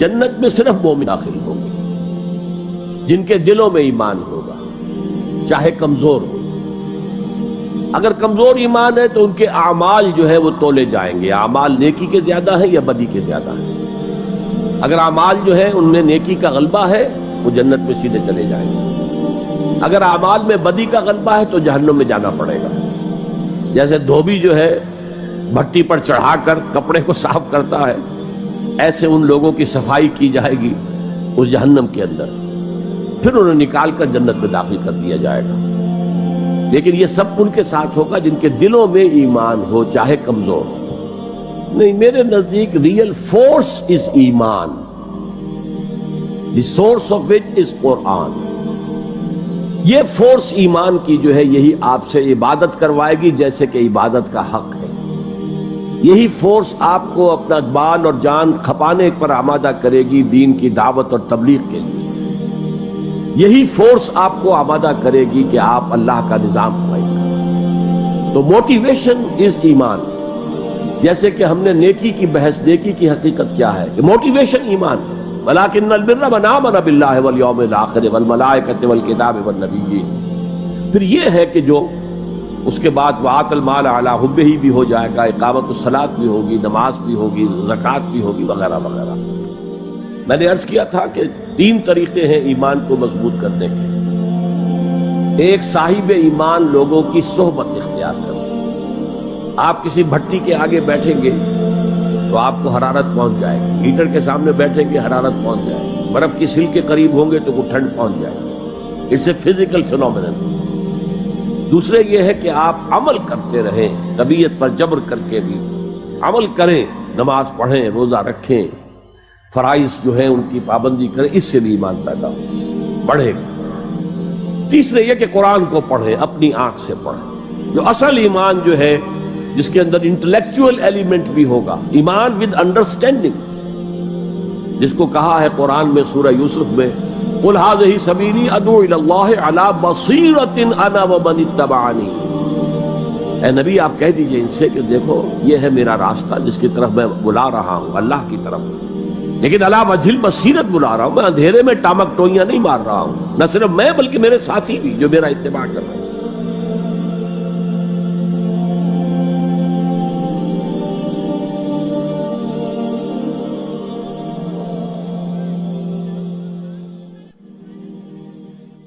جنت میں صرف مومن داخل ہوں گے جن کے دلوں میں ایمان ہوگا، چاہے کمزور ہو۔ اگر کمزور ایمان ہے تو ان کے اعمال جو ہے وہ تولے جائیں گے، اعمال نیکی کے زیادہ ہیں یا بدی کے زیادہ ہیں۔ اگر اعمال جو ہے ان میں نیکی کا غلبہ ہے وہ جنت میں سیدھے چلے جائیں گے، اگر اعمال میں بدی کا غلبہ ہے تو جہنم میں جانا پڑے گا۔ جیسے دھوبی جو ہے بھٹی پر چڑھا کر کپڑے کو صاف کرتا ہے، ایسے ان لوگوں کی صفائی کی جائے گی اس جہنم کے اندر، پھر انہیں نکال کر جنت میں داخل کر دیا جائے گا۔ لیکن یہ سب ان کے ساتھ ہوگا جن کے دلوں میں ایمان ہو، چاہے کمزور ہو۔ نہیں، میرے نزدیک ریئل فورس از ایمان، دی سورس آف وچ از قرآن۔ یہ فورس ایمان کی جو ہے یہی آپ سے عبادت کروائے گی جیسے کہ عبادت کا حق ہے۔ یہی فورس آپ کو اپنا بال اور جان کھپانے پر آمادہ کرے گی دین کی دعوت اور تبلیغ کے لیے۔ یہی فورس آپ کو آمادہ کرے گی کہ آپ اللہ کا نظام قائم کریں۔ تو موٹیویشن از ایمان۔ جیسے کہ ہم نے نیکی کی بحث، نیکی کی حقیقت کیا ہے کہ موٹیویشن ایمان ہے۔ وَلَٰكِنَّ الْبِرَّ مَنْ آمَنَ بِاللَّهِ وَالْيَوْمِ الْآخِرِ وَالْمَلَائِكَةِ وَالْكِتَابِ وَالنَّبِيِّينَ۔ پھر یہ ہے کہ جو اس کے بعد وَآتَ الْمَالَ عَلَىٰ حُبِّهِ بھی ہو جائے گا، اقامت الصلاۃ بھی ہوگی، نماز بھی ہوگی، زکوٰۃ بھی ہوگی، وغیرہ وغیرہ۔ میں نے عرض کیا تھا کہ 3 طریقے ہیں ایمان کو مضبوط کرنے کے۔ ایک، صاحب ایمان لوگوں کی صحبت اختیار کرنا۔ آپ کسی بھٹی کے آگے بیٹھیں گے تو آپ کو حرارت پہنچ جائے گی، ہیٹر کے سامنے بیٹھیں گے حرارت پہنچ جائے گی، برف کی سل کے قریب ہوں گے تو وہ ٹھنڈ پہنچ جائے گی۔ اس سے فزیکل فینومینن۔ دوسرے یہ ہے کہ آپ عمل کرتے رہیں، طبیعت پر جبر کر کے بھی عمل کریں، نماز پڑھیں، روزہ رکھیں، فرائض جو ہیں ان کی پابندی کریں، اس سے بھی ایمان پیدا ہو، بڑھے گا۔ تیسرے یہ کہ قرآن کو پڑھیں، اپنی آنکھ سے پڑھیں۔ جو اصل ایمان جو ہے جس کے اندر انٹلیکچوئل ایلیمنٹ بھی ہوگا، ایمان ود انڈرسٹینڈنگ، جس کو کہا ہے قرآن میں سورہ یوسف میں، قُلْ هَٰذِهِ سَبِيلِي أَدْعُو إِلَى اللَّهِ عَلَىٰ بَصِيرَةٍ أَنَا وَمَنِ اتَّبَعَنِي۔ اے نبی آپ کہہ دیجئے ان سے کہ دیکھو یہ ہے میرا راستہ جس کی طرف میں بلا رہا ہوں، اللہ کی طرف، لیکن عَلَىٰ وَجْهِ الْبَصِيرَةِ بلا رہا ہوں، میں اندھیرے میں ٹامک ٹوئیاں نہیں مار رہا ہوں، نہ صرف میں بلکہ میرے ساتھی بھی جو میرا اتباع کر رہے ہیں۔